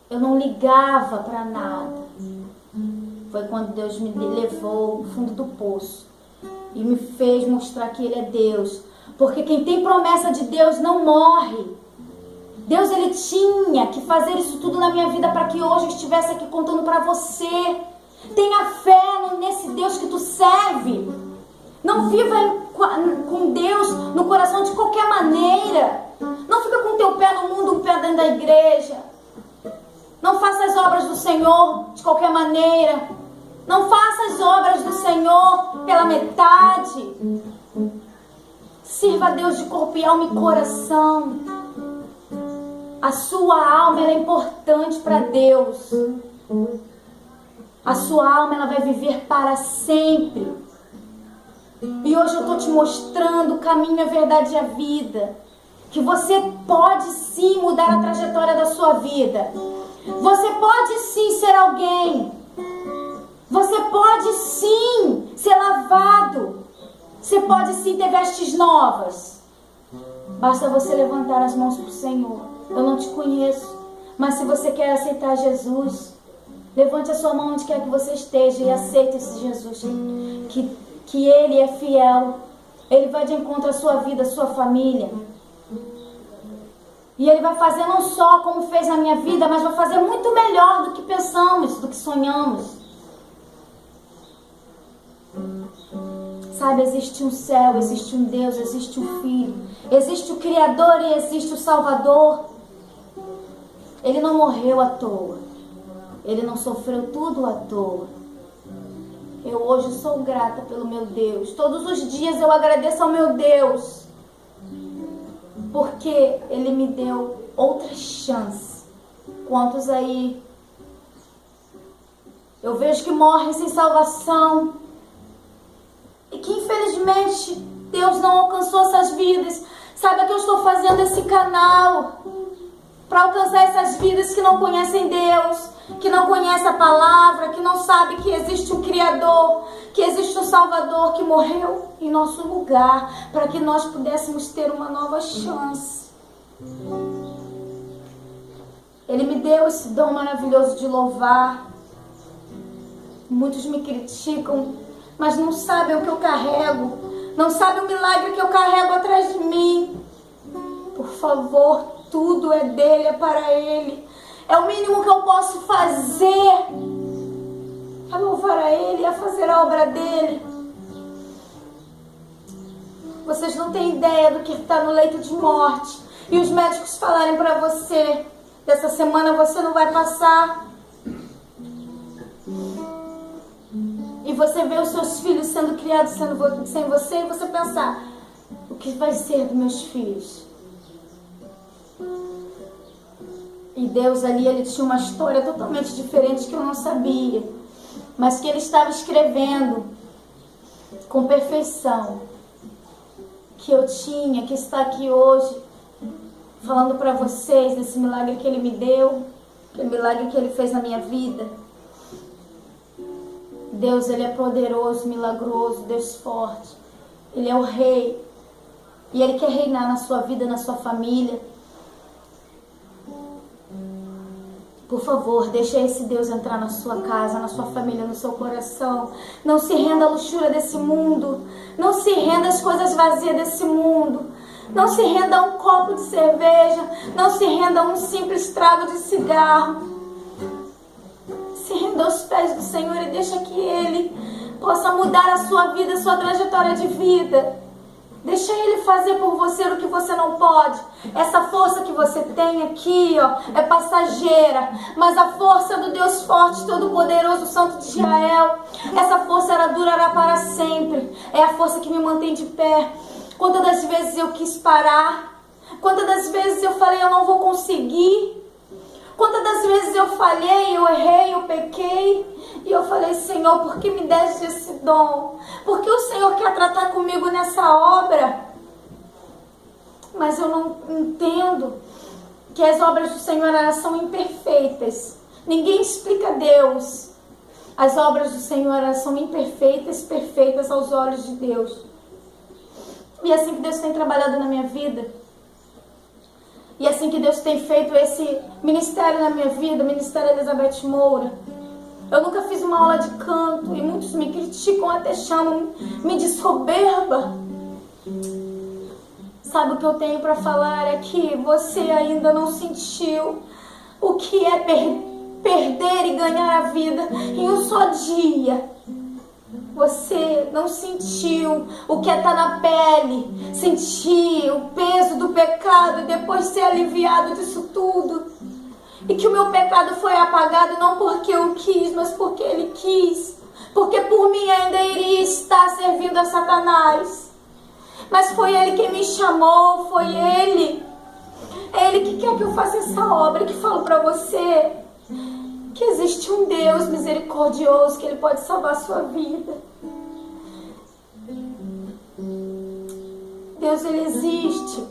Speaker 1: Eu não ligava para nada. Foi quando Deus me levou ao fundo do poço e me fez mostrar que Ele é Deus. Porque quem tem promessa de Deus não morre. Deus, Ele tinha que fazer isso tudo na minha vida para que hoje eu estivesse aqui contando para você. Tenha fé nesse Deus que tu serve. Não viva com Deus no coração de qualquer maneira. Não fica com o teu pé no mundo, um pé dentro da igreja. Não faça as obras do Senhor de qualquer maneira. Não faça as obras do Senhor pela metade. Sirva a Deus de corpo e alma e coração. A sua alma, ela é importante para Deus. A sua alma, ela vai viver para sempre. E hoje eu estou te mostrando o caminho, a verdade e a vida. Que você pode sim mudar a trajetória da sua vida. Você pode sim ser alguém. Você pode sim ser lavado. Você pode sim ter vestes novas. Basta você levantar as mãos para o Senhor. Eu não te conheço, mas se você quer aceitar Jesus, levante a sua mão onde quer que você esteja e aceite esse Jesus. Que Ele é fiel. Ele vai de encontro à sua vida, à sua família. E Ele vai fazer não só como fez na minha vida, mas vai fazer muito melhor do que pensamos, do que sonhamos. Sabe, existe um céu, existe um Deus, existe um Filho, existe o Criador e existe o Salvador. Ele não morreu à toa. Ele não sofreu tudo à toa. Eu hoje sou grata pelo meu Deus. Todos os dias eu agradeço ao meu Deus, porque Ele me deu outra chance. Quantos aí eu vejo que morrem sem salvação e que infelizmente Deus não alcançou essas vidas. Saiba que eu estou fazendo esse canal para alcançar essas vidas que não conhecem Deus, que não conhecem a palavra, que não sabem que existe um Criador, que existe um Salvador que morreu em nosso lugar, para que nós pudéssemos ter uma nova chance. Ele me deu esse dom maravilhoso de louvar. Muitos me criticam, mas não sabem o que eu carrego, não sabem o milagre que eu carrego atrás de mim. Por favor, tudo é dele, é para ele. É o mínimo que eu posso fazer, é louvar a ele, é fazer a obra dele. Vocês não têm ideia do que está no leito de morte e os médicos falarem para você: dessa semana você não vai passar. E você vê os seus filhos sendo criados sem você, e você pensar: o que vai ser dos meus filhos? E Deus ali, Ele tinha uma história totalmente diferente que eu não sabia, mas que Ele estava escrevendo com perfeição, que eu tinha, que está aqui hoje, falando para vocês desse milagre que Ele me deu, aquele milagre que Ele fez na minha vida. Deus, Ele é poderoso, milagroso, Deus forte. Ele é o Rei. E Ele quer reinar na sua vida, na sua família. Por favor, deixe esse Deus entrar na sua casa, na sua família, no seu coração. Não se renda à luxúria desse mundo. Não se renda às coisas vazias desse mundo. Não se renda a um copo de cerveja. Não se renda a um simples trago de cigarro. Se renda aos pés do Senhor e deixa que Ele possa mudar a sua vida, a sua trajetória de vida. Deixa Ele fazer por você o que você não pode. Essa força que você tem aqui, é passageira. Mas a força do Deus forte, todo-poderoso, Santo de Israel, essa força ela durará para sempre. É a força que me mantém de pé. Quantas das vezes eu quis parar? Quantas das vezes eu falei: eu não vou conseguir? Quantas das vezes eu falhei, eu errei, eu pequei? E eu falei: Senhor, por que me deste esse dom? Por que o Senhor quer tratar comigo nessa obra? Mas eu não entendo que as obras do Senhor, elas são imperfeitas. Ninguém explica Deus. As obras do Senhor, elas são imperfeitas, perfeitas aos olhos de Deus. E é assim que Deus tem trabalhado na minha vida. E é assim que Deus tem feito esse ministério na minha vida, o Ministério Elizabeth Moura. Eu nunca fiz uma aula de canto e muitos me criticam, até chamam-me de soberba. Sabe o que eu tenho para falar? É que você ainda não sentiu o que é perder e ganhar a vida em um só dia. Você não sentiu o que é estar na pele, sentir o peso do pecado e depois ser aliviado disso tudo. E que o meu pecado foi apagado não porque eu quis, mas porque Ele quis. Porque por mim ainda iria estar servindo a Satanás. Mas foi Ele quem me chamou, foi Ele. É Ele que quer que eu faça essa obra, que falo para você que existe um Deus misericordioso, que Ele pode salvar a sua vida. Deus, Ele existe.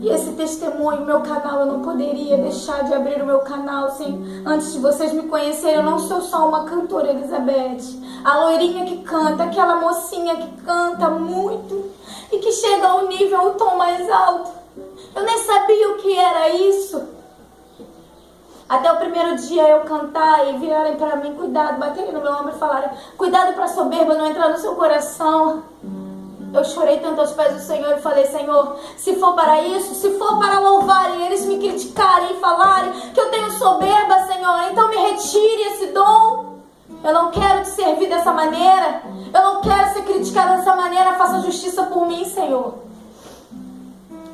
Speaker 1: E esse testemunho, meu canal, eu não poderia deixar de abrir o meu canal sem, antes de vocês me conhecerem, eu não sou só uma cantora, Elizabeth. A loirinha que canta, aquela mocinha que canta muito e que chega ao nível, ao tom mais alto. Eu nem sabia o que era isso. Até o primeiro dia eu cantar e virarem para mim: cuidado, baterem no meu ombro e falarem: cuidado para a soberba não entrar no seu coração. Eu chorei tanto aos pés do Senhor e falei: Senhor, se for para isso, se for para louvarem, eles me criticarem e falarem que eu tenho soberba, Senhor, então me retire esse dom. Eu não quero te servir dessa maneira. Eu não quero ser criticada dessa maneira. Faça justiça por mim, Senhor.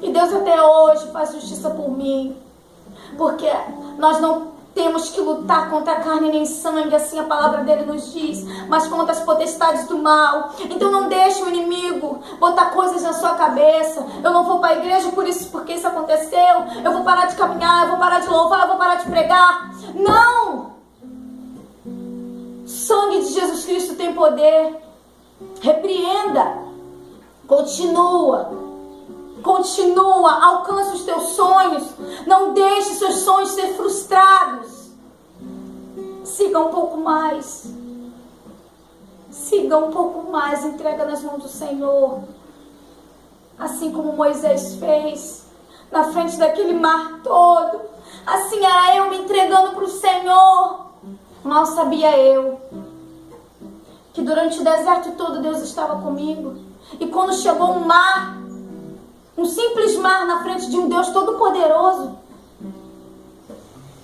Speaker 1: E Deus até hoje faz justiça por mim. Porque nós não temos que lutar contra a carne nem sangue, assim a palavra dele nos diz, mas contra as potestades do mal. Então não deixe o inimigo botar coisas na sua cabeça. Eu não vou para a igreja por isso, porque isso aconteceu. Eu vou parar de caminhar, eu vou parar de louvar, eu vou parar de pregar. Não! O sangue de Jesus Cristo tem poder. Repreenda. Continua, alcança os teus sonhos. Não deixe seus sonhos ser frustrados. Siga um pouco mais. Entrega nas mãos do Senhor. Assim como Moisés fez, na frente daquele mar todo. Assim era eu me entregando para o Senhor. Mal sabia eu que durante o deserto todo Deus estava comigo. E quando chegou um mar, um simples mar na frente de um Deus todo-poderoso,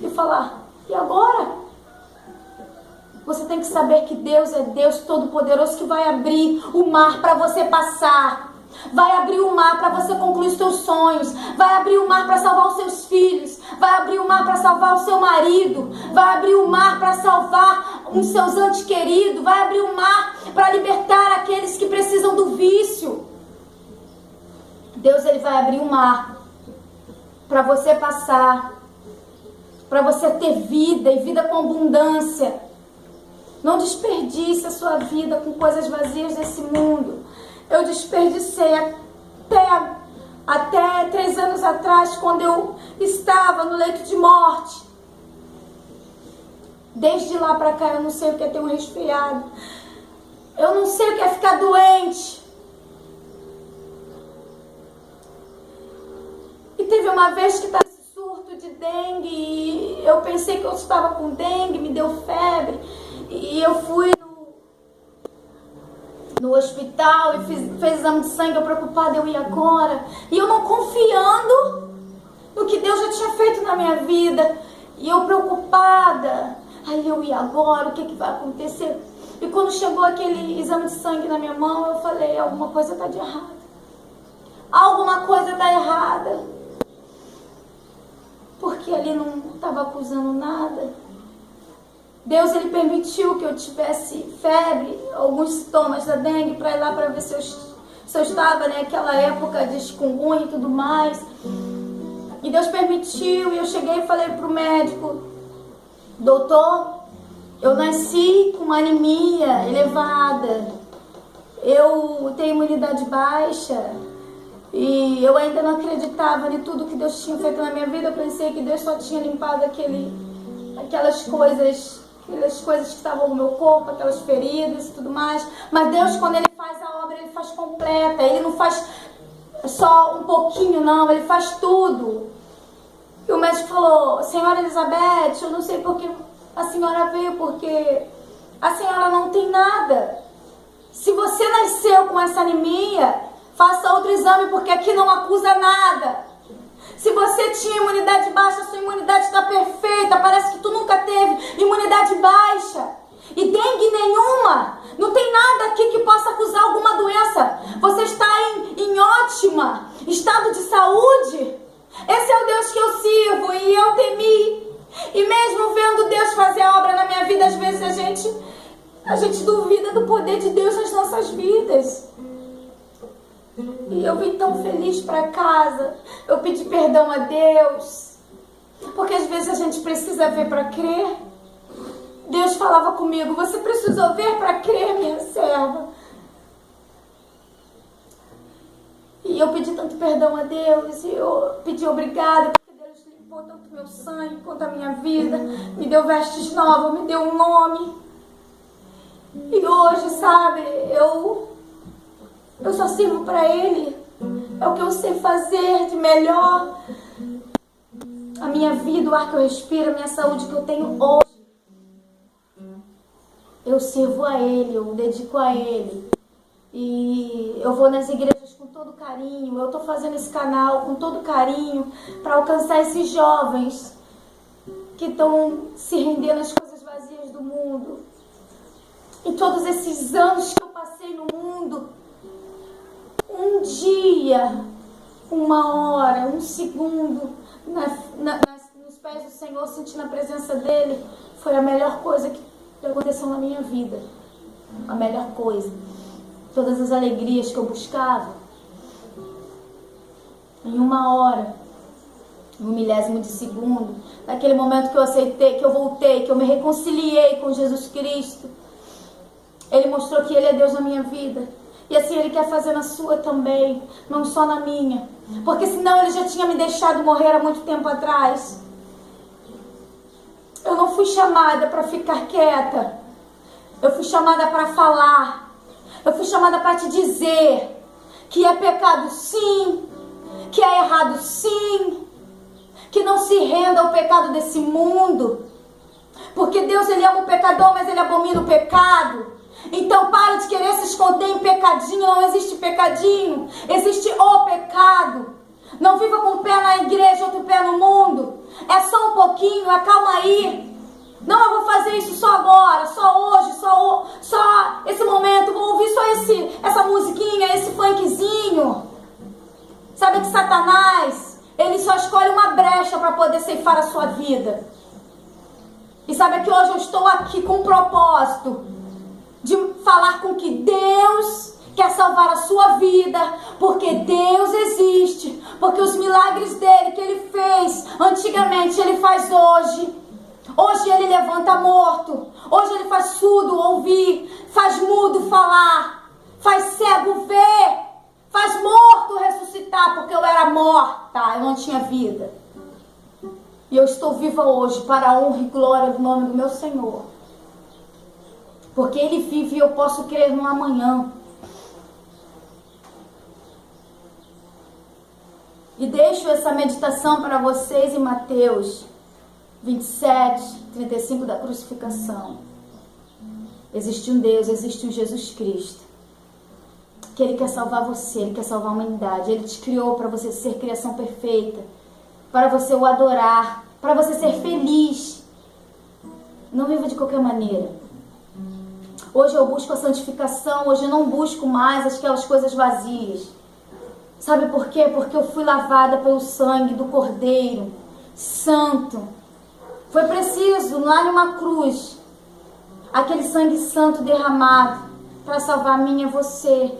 Speaker 1: e falar: e agora? Você tem que saber que Deus é Deus todo-poderoso, que vai abrir o mar para você passar. Vai abrir o mar para você concluir os teus sonhos. Vai abrir o mar para salvar os seus filhos. Vai abrir o mar para salvar o seu marido. Vai abrir o mar para salvar os seus entes queridos. Vai abrir o mar para libertar aqueles que precisam do vício. Deus, ele vai abrir o mar para você passar, para você ter vida e vida com abundância. Não desperdice a sua vida com coisas vazias desse mundo. Eu desperdicei até 3 anos atrás, quando eu estava no leito de morte. Desde lá para cá eu não sei o que é ter um resfriado. Eu não sei o que é ficar doente. E teve uma vez que estava esse surto de dengue e eu pensei que eu estava com dengue, me deu febre. E eu fui no hospital e fez exame de sangue, eu preocupada, eu ia agora. E eu não confiando no que Deus já tinha feito na minha vida. E eu preocupada, aí eu ia agora, o que vai acontecer? E quando chegou aquele exame de sangue na minha mão, eu falei: alguma coisa está de errado. Alguma coisa está errada. Porque ali não estava acusando nada. Deus, ele permitiu que eu tivesse febre, alguns sintomas da dengue, para ir lá para ver se eu estava, naquela época de chikungunya e tudo mais. E Deus permitiu, e eu cheguei e falei para o médico: doutor, eu nasci com uma anemia elevada, eu tenho imunidade baixa, e eu ainda não acreditava em tudo que Deus tinha feito na minha vida. Eu pensei que Deus só tinha limpado aquelas coisas que estavam no meu corpo, aquelas feridas e tudo mais. Mas Deus, quando ele faz a obra, ele faz completa. Ele não faz só um pouquinho, não. Ele faz tudo. E o médico falou: senhora Elizabeth, eu não sei por que a senhora veio, porque a senhora não tem nada. Se você nasceu com essa anemia, faça outro exame, porque aqui não acusa nada. Se você tinha imunidade baixa, sua imunidade está perfeita. Parece que tu nunca teve imunidade baixa. E dengue nenhuma. Não tem nada aqui que possa acusar alguma doença. Você está em ótima estado de saúde. Esse é o Deus que eu sirvo e eu temi. E mesmo vendo Deus fazer a obra na minha vida, às vezes a gente duvida do poder de Deus nas nossas vidas. E eu vim tão feliz para casa. Eu pedi perdão a Deus, porque às vezes a gente precisa ver para crer. Deus falava comigo: você precisa ver para crer, minha serva. E eu pedi tanto perdão a Deus, e eu pedi obrigado, porque Deus limpou tanto meu sangue quanto a minha vida, me deu vestes novas, me deu um nome. E hoje, sabe, eu só sirvo para Ele. É o que eu sei fazer de melhor. A minha vida, o ar que eu respiro, a minha saúde que eu tenho hoje, eu sirvo a Ele, eu dedico a Ele. E eu vou nas igrejas com todo carinho, eu estou fazendo esse canal com todo carinho para alcançar esses jovens que estão se rendendo às coisas vazias do mundo. Em todos esses anos que eu passei no mundo, um dia, uma hora, um segundo nos pés do Senhor, sentindo a presença dele, foi a melhor coisa que aconteceu na minha vida. A melhor coisa. Todas as alegrias que eu buscava, em uma hora, um milésimo de segundo, naquele momento que eu aceitei, que eu voltei, que eu me reconciliei com Jesus Cristo, Ele mostrou que Ele é Deus na minha vida. E assim Ele quer fazer na sua também, não só na minha. Porque senão Ele já tinha me deixado morrer há muito tempo atrás. Eu não fui chamada para ficar quieta. Eu fui chamada para falar. Eu fui chamada para te dizer que é pecado sim, que é errado sim, que não se renda ao pecado desse mundo. Porque Deus, Ele ama o pecador, mas Ele abomina o pecado. Então pare de querer se esconder em pecadinho. Não existe pecadinho, existe o pecado. Não viva com um pé na igreja, outro pé no mundo. É só um pouquinho, acalma aí. Não, eu vou fazer isso só agora, só hoje, só esse momento. Vou ouvir só essa musiquinha, esse funkzinho. Sabe que Satanás, ele só escolhe uma brecha para poder ceifar a sua vida. E sabe que hoje eu estou aqui com um propósito de falar com que Deus quer salvar a sua vida, porque Deus existe, porque os milagres dele que ele fez antigamente, ele faz hoje. Hoje ele levanta morto, hoje ele faz surdo ouvir, faz mudo falar, faz cego ver, faz morto ressuscitar, porque eu era morta, eu não tinha vida. E eu estou viva hoje para a honra e glória do nome do meu Senhor. Porque Ele vive e eu posso crer no amanhã. E deixo essa meditação para vocês em Mateus 27, 35 da crucificação. Existe um Deus, existe um Jesus Cristo. Que Ele quer salvar você, Ele quer salvar a humanidade. Ele te criou para você ser criação perfeita. Para você o adorar, para você ser feliz. Não viva de qualquer maneira. Hoje eu busco a santificação, hoje eu não busco mais aquelas coisas vazias. Sabe por quê? Porque eu fui lavada pelo sangue do Cordeiro Santo. Foi preciso, lá numa cruz, aquele sangue santo derramado para salvar a mim e você.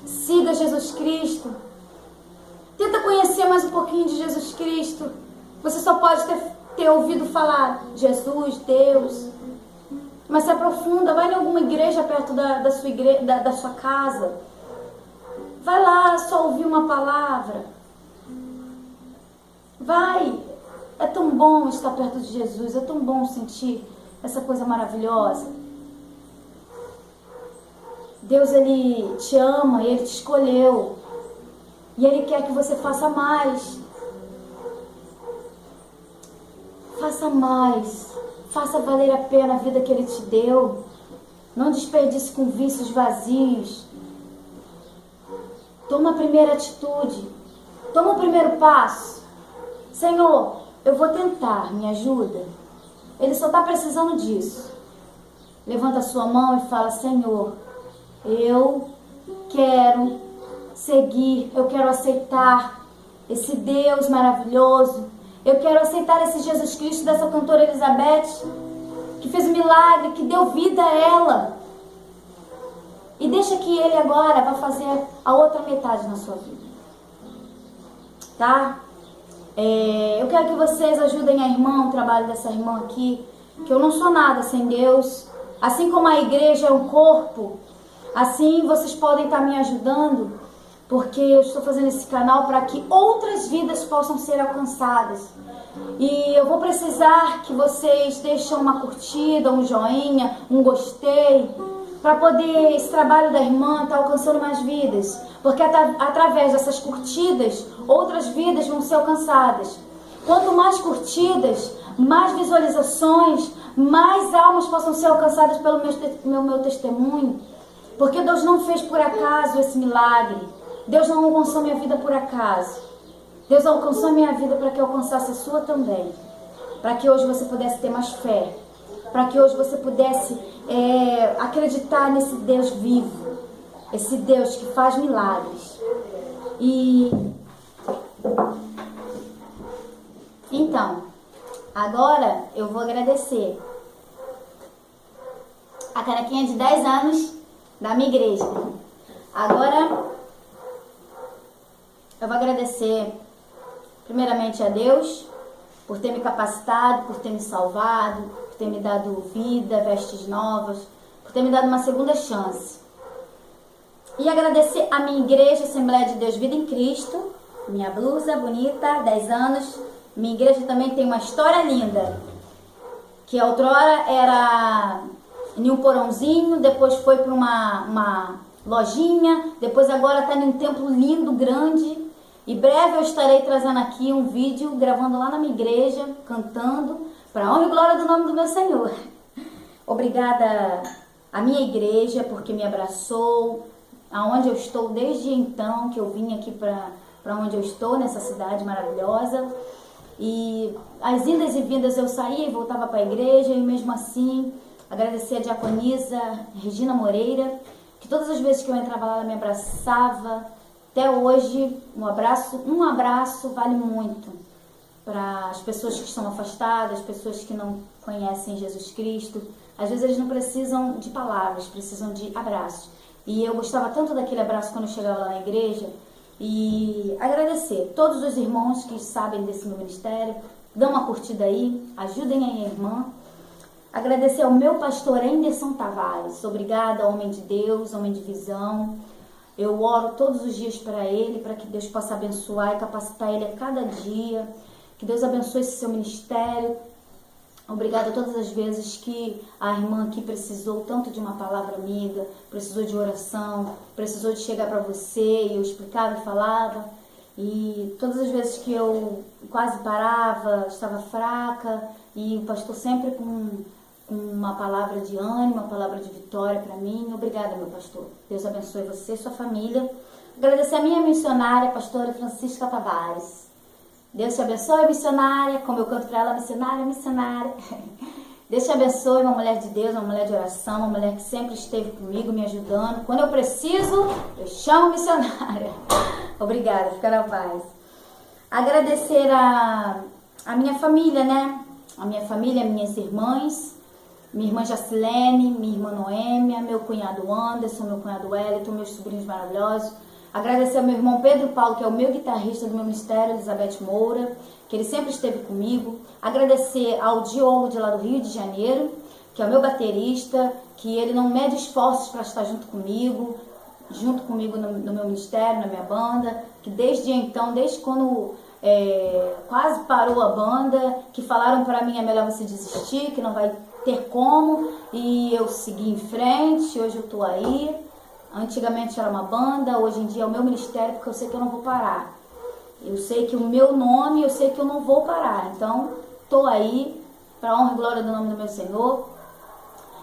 Speaker 1: Siga Jesus Cristo. Tenta conhecer mais um pouquinho de Jesus Cristo. Você só pode ter ouvido falar Jesus, Deus. Mas se aprofunda, vai em alguma igreja perto da sua casa. Vai lá só ouvir uma palavra. Vai. É tão bom estar perto de Jesus. É tão bom sentir essa coisa maravilhosa. Deus, Ele te ama e Ele te escolheu. E Ele quer que você faça mais. Faça mais. Faça valer a pena a vida que Ele te deu. Não desperdice com vícios vazios. Toma a primeira atitude. Toma o primeiro passo. Senhor, eu vou tentar, me ajuda. Ele só está precisando disso. Levanta a sua mão e fala: Senhor, eu quero seguir, eu quero aceitar esse Deus maravilhoso. Eu quero aceitar esse Jesus Cristo dessa cantora Elizabeth, que fez um milagre, que deu vida a ela. E deixa que Ele agora vai fazer a outra metade na sua vida. Tá? Eu quero que vocês ajudem a irmã, o trabalho dessa irmã aqui, que eu não sou nada sem Deus. Assim como a igreja é um corpo, assim vocês podem estar me ajudando, porque eu estou fazendo esse canal para que outras vidas possam ser alcançadas. E eu vou precisar que vocês deixem uma curtida, um joinha, um gostei, para poder esse trabalho da irmã estar alcançando mais vidas. Porque através dessas curtidas, outras vidas vão ser alcançadas. Quanto mais curtidas, mais visualizações, mais almas possam ser alcançadas pelo meu testemunho. Porque Deus não fez por acaso esse milagre. Deus não alcançou minha vida por acaso. Deus alcançou minha vida para que eu alcançasse a sua também. Para que hoje você pudesse ter mais fé. Para que hoje você pudesse acreditar nesse Deus vivo. Esse Deus que faz milagres. E então, agora eu vou agradecer a canequinha de 10 anos da minha igreja. Agora eu vou agradecer primeiramente a Deus por ter me capacitado, por ter me salvado, por ter me dado vida, vestes novas, por ter me dado uma segunda chance. E agradecer a minha igreja, Assembleia de Deus Vida em Cristo, minha blusa bonita, 10 anos. Minha igreja também tem uma história linda, que outrora era em um porãozinho, depois foi para uma lojinha, depois agora está em um templo lindo, grande. Em breve eu estarei trazendo aqui um vídeo, gravando lá na minha igreja, cantando, para a honra e glória do nome do meu Senhor. Obrigada à minha igreja, porque me abraçou, aonde eu estou desde então, que eu vim aqui para onde eu estou, nessa cidade maravilhosa. E as indas e vindas eu saía e voltava para a igreja, e mesmo assim agradecer a diaconisa Regina Moreira, que todas as vezes que eu entrava lá ela me abraçava. Até hoje um abraço vale muito para as pessoas que estão afastadas, as pessoas que não conhecem Jesus Cristo. Às vezes eles não precisam de palavras, precisam de abraços. E eu gostava tanto daquele abraço quando eu chegava lá na igreja. E agradecer todos os irmãos que sabem desse meu ministério, dão uma curtida aí, ajudem a minha irmã. Agradecer ao meu pastor Anderson Tavares, obrigada, homem de Deus, homem de visão. Eu oro todos os dias para ele, para que Deus possa abençoar e capacitar ele a cada dia, que Deus abençoe esse seu ministério. Obrigada todas as vezes que a irmã aqui precisou tanto de uma palavra amiga, precisou de oração, precisou de chegar para você e eu explicava e falava. E todas as vezes que eu quase parava, estava fraca, e o pastor sempre com uma palavra de ânimo, uma palavra de vitória para mim. Obrigada, meu pastor. Deus abençoe você e sua família. Agradecer a minha missionária, a pastora Francisca Tavares. Deus te abençoe, missionária, como eu canto para ela, missionária, missionária. Deus te abençoe, uma mulher de Deus, uma mulher de oração, uma mulher que sempre esteve comigo, me ajudando. Quando eu preciso, eu chamo missionária. Obrigada, fica na paz. Agradecer a minha família, né? A minha família, minhas irmãs, minha irmã Jacilene, minha irmã Noêmia, meu cunhado Anderson, meu cunhado Wellington, meus sobrinhos maravilhosos. Agradecer ao meu irmão Pedro Paulo, que é o meu guitarrista do meu ministério, Elizabeth Moura, que ele sempre esteve comigo. Agradecer ao Diogo de lá do Rio de Janeiro, que é o meu baterista, que ele não mede esforços para estar junto comigo no meu ministério, na minha banda, que desde então, desde quando quase parou a banda, que falaram para mim é melhor você desistir, que não vai ter como, e eu segui em frente, hoje eu tô aí. Antigamente era uma banda, hoje em dia é o meu ministério, porque eu sei que eu não vou parar. Eu sei que o meu nome, eu sei que eu não vou parar. Então, tô aí, para honra e glória do nome do meu Senhor.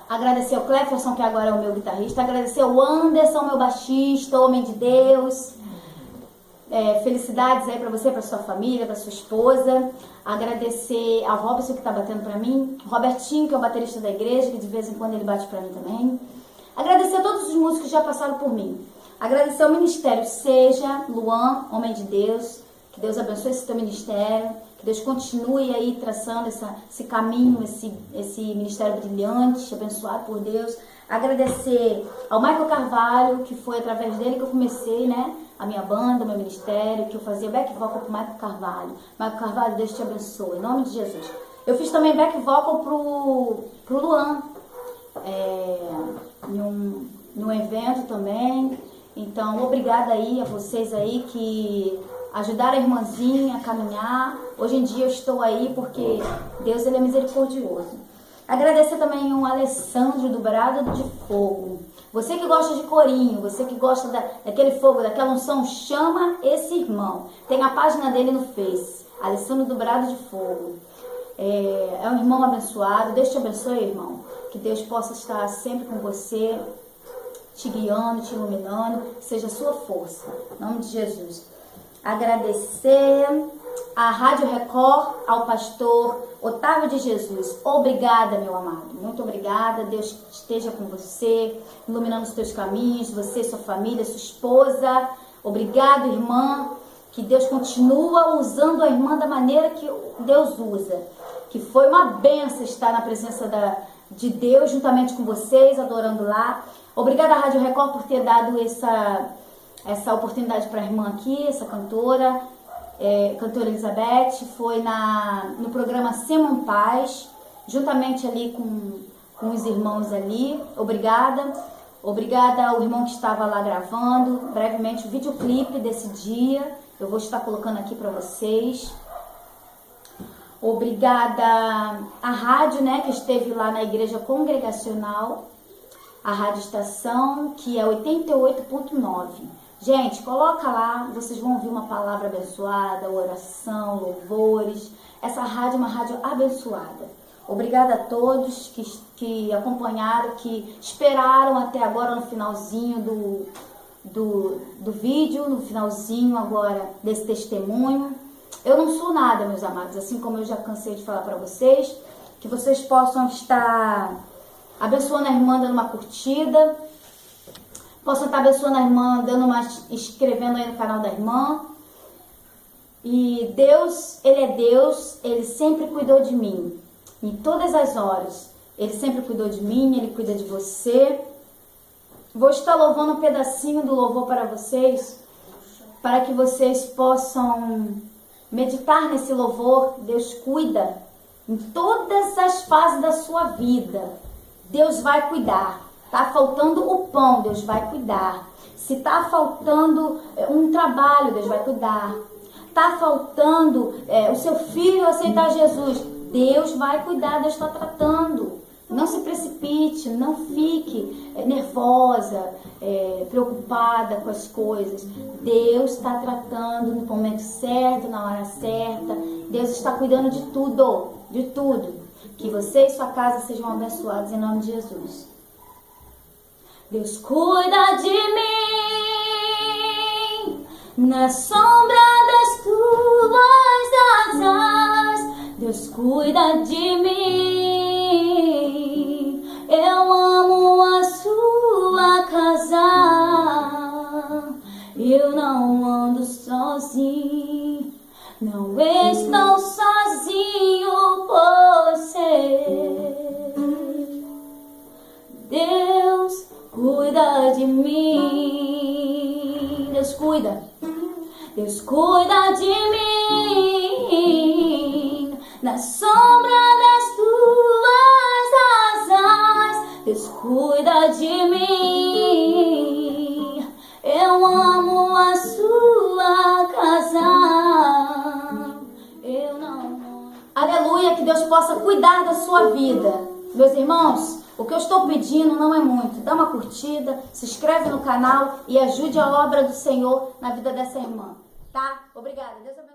Speaker 1: Agradecer ao Cleferson, que agora é o meu guitarrista. Agradecer ao Anderson, meu baixista, homem de Deus. Felicidades aí para você, para sua família, para sua esposa. Agradecer ao Robson, que está batendo para mim. Robertinho, que é o baterista da igreja, que de vez em quando ele bate para mim também. Agradecer a todos os músicos que já passaram por mim. Agradecer ao ministério Seja, Luan, homem de Deus. Que Deus abençoe esse teu ministério. Que Deus continue aí traçando esse caminho, esse ministério brilhante, abençoado por Deus. Agradecer ao Michael Carvalho, que foi através dele que eu comecei, né? A minha banda, o meu ministério, que eu fazia back vocal pro Michael Carvalho. Michael Carvalho, Deus te abençoe, em nome de Jesus. Eu fiz também back vocal pro Luan. Em um evento também. Então, obrigada aí a vocês aí que ajudaram a irmãzinha a caminhar. Hoje em dia eu estou aí porque Deus, ele é misericordioso. Agradecer também o Alessandro do Brado de Fogo. Você que gosta de corinho, você que gosta daquele fogo, daquela unção, chama esse irmão. Tem a página dele no Face, Alessandro do Brado de Fogo. É um irmão abençoado. Deus te abençoe, irmão. Que Deus possa estar sempre com você, te guiando, te iluminando, que seja a sua força. Em nome de Jesus. Agradecer à Rádio Record, ao pastor Otávio de Jesus. Obrigada, meu amado. Muito obrigada. Deus esteja com você, iluminando os teus caminhos, você, sua família, sua esposa. Obrigado, irmã. Que Deus continua usando a irmã da maneira que Deus usa. Que foi uma benção estar na presença de Deus juntamente com vocês, adorando lá. Obrigada à Rádio Record por ter dado essa oportunidade para a irmã aqui, essa cantora, cantora Elizabeth. Foi no programa Semam Paz, juntamente ali com os irmãos ali. Obrigada. Obrigada ao irmão que estava lá gravando. Brevemente o videoclipe desse dia eu vou estar colocando aqui para vocês. Obrigada à rádio, né, que esteve lá na igreja congregacional, a Rádio Estação, que é 88.9. Gente, coloca lá, vocês vão ouvir uma palavra abençoada, oração, louvores. Essa rádio é uma rádio abençoada. Obrigada a todos que acompanharam, que esperaram até agora no finalzinho do vídeo, no finalzinho agora desse testemunho. Eu não sou nada, meus amados, assim como eu já cansei de falar para vocês, que vocês possam estar abençoando a irmã dando uma curtida, possam estar abençoando a irmã inscrevendo aí no canal da irmã. E Deus, Ele é Deus, Ele sempre cuidou de mim, em todas as horas. Ele sempre cuidou de mim, Ele cuida de você. Vou estar louvando um pedacinho do louvor para vocês, para que vocês possam meditar nesse louvor. Deus cuida em todas as fases da sua vida. Deus vai cuidar. Tá faltando o pão, Deus vai cuidar. Se tá faltando um trabalho, Deus vai cuidar. Tá faltando o seu filho aceitar Jesus, Deus vai cuidar, Deus está tratando. Não se precipite, não fique nervosa, preocupada com as coisas. Deus está tratando no momento certo, na hora certa. Deus está cuidando de tudo, de tudo. Que você e sua casa sejam abençoados em nome de Jesus. Deus cuida de mim na sombra das tuas asas. Deus cuida de mim. Eu amo a sua casa. Eu não ando sozinho. Não estou sozinho por ser. Deus cuida de mim. Deus cuida. Deus cuida de mim. Na sombra das tuas asas. Deus cuida de mim. Eu amo a sua casa. Eu não. Aleluia, que Deus possa cuidar da sua vida. Meus irmãos, o que eu estou pedindo não é muito. Dá uma curtida, se inscreve no canal e ajude a obra do Senhor na vida dessa irmã, tá? Obrigada. Deus abençoe.